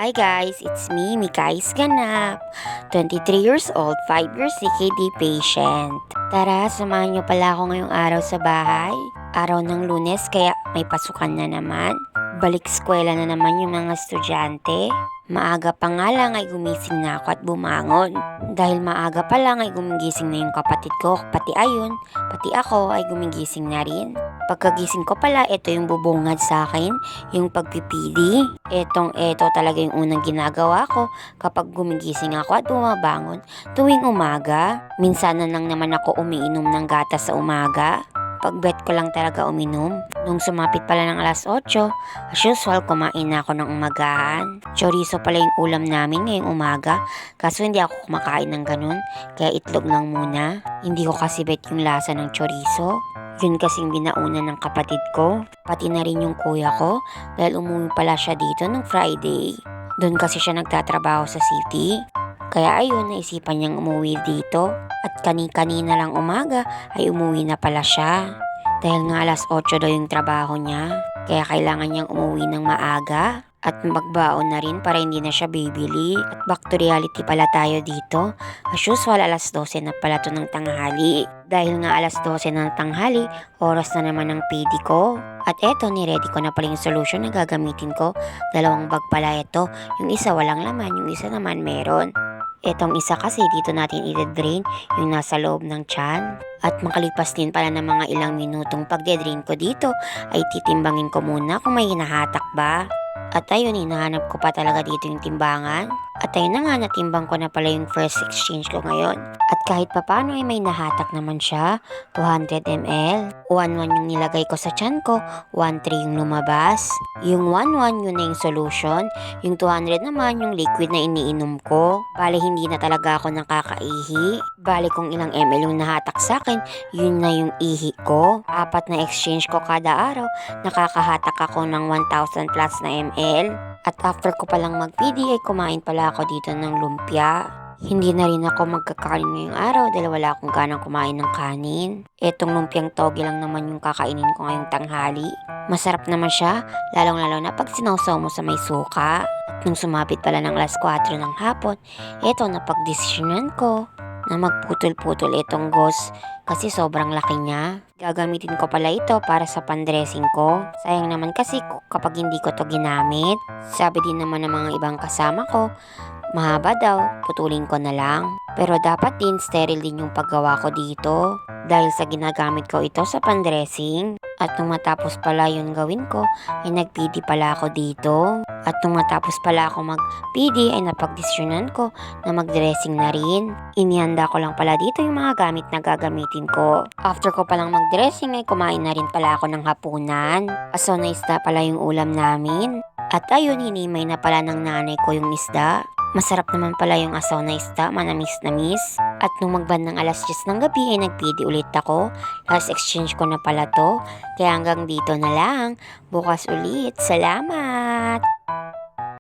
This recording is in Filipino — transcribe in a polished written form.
Hi guys, it's me, Mikais Ganap. 23 years old, 5 years CKD patient. Tara, samahan niyo pala ako ngayong araw sa bahay. Araw ng Lunes kaya may pasukan na naman. Balik eskwela na naman yung mga estudyante. Maaga pa nga lang ay gumising na ako at bumangon. Dahil maaga pa lang ay gumigising na yung kapatid ko, pati ako ay gumigising na rin. Pagkagising ko pala, ito yung bubungad sa akin, yung pagpipili. Eto talaga yung unang ginagawa ko kapag gumigising ako at bumabangon tuwing umaga. Minsan na lang naman ako umiinom ng gatas sa umaga. Pag-bet ko lang talaga uminom. Nung sumapit pala ng alas 8, as usual kumain na ako ng umagahan. Chorizo pala yung ulam namin ngayong umaga, kaso hindi ako kumakain ng ganun, kaya itlog lang muna. Hindi ko kasi bet yung lasa ng chorizo. Yun kasing binauna ng kapatid ko, pati na rin yung kuya ko, dahil umuwi pala siya dito ng Friday. Doon kasi siya nagtatrabaho sa city. Kaya ayun, naisipan niyang umuwi dito. At kani-kanina lang umaga ay umuwi na pala siya. Dahil nga alas 8 daw yung trabaho niya. Kaya kailangan niyang umuwi ng maaga. At magbaon na rin para hindi na siya bibili. At back to reality pala tayo dito. As usual, alas 12 na pala to ng tanghali. Dahil nga alas 12 na ng tanghali, oras na naman ng PD ko. At eto, niready ko na pala yung solution na gagamitin ko. 2 bag pala ito. Yung isa walang laman, yung isa naman meron. Etong isa kasi dito natin i-drain yung nasa loob ng tiyan. At makalipas din pala ng mga ilang minutong pagde-drain ko dito ay titimbangin ko muna kung may hinahatak ba. At ayun, hinahanap ko pa talaga dito yung timbangan. At ayun na nga, natimbang ko na pala yung first exchange ko ngayon. At kahit papano ay may nahatak naman siya, 200 ml. 1-1 yung nilagay ko sa tiyan ko, 1-3 yung lumabas. Yung 1-1 yun na yung solution, yung 200 naman yung liquid na iniinom ko. Bale hindi na talaga ako nakakaihi. Bale kung ilang ml yung nahatak sa akin, yun na yung ihi ko. 4 na exchange ko kada araw, nakakahatak ako ng 1,000 plus na ml. At after ko palang mag-PD ay kumain pala ako dito ng lumpia. Hindi na rin ako magkakanin ngayong araw dahil wala akong ganang kumain ng kanin. Etong lumpiang toge lang naman yung kakainin ko ngayong tanghali. Masarap naman siya, lalong-lalo na pag sinawsaw mo sa may suka. At nung sumapit pala ng alas 4 ng hapon, eto napagdesisyonan ko na magputol-putol itong ghost kasi sobrang laki niya. Gagamitin ko pala ito para sa pandressing ko. Sayang naman kasi kapag hindi ko to ginamit. Sabi din naman ng mga ibang kasama ko, mahaba daw, putulin ko na lang. Pero dapat din sterile din yung paggawa ko dito dahil sa ginagamit ko ito sa pandressing. At nung matapos pala yun gawin ko, ay nag-PD pala ako dito. At nung matapos pala ako mag-PD, ay napagdesisyonan ko na mag-dressing na rin. Inihanda ko lang pala dito yung mga gamit na gagamitin ko. After ko palang mag-dressing, ay kumain na rin pala ako ng hapunan. Aso na isda pala yung ulam namin. At ayun, hinimay na pala ng nanay ko yung isda. Masarap naman pala yung asaw na isda, manamis-namis. At nung magbandang alas 10 ng gabi ay nag-PD ulit ako. Last exchange ko na pala to. Kaya hanggang dito na lang. Bukas ulit. Salamat!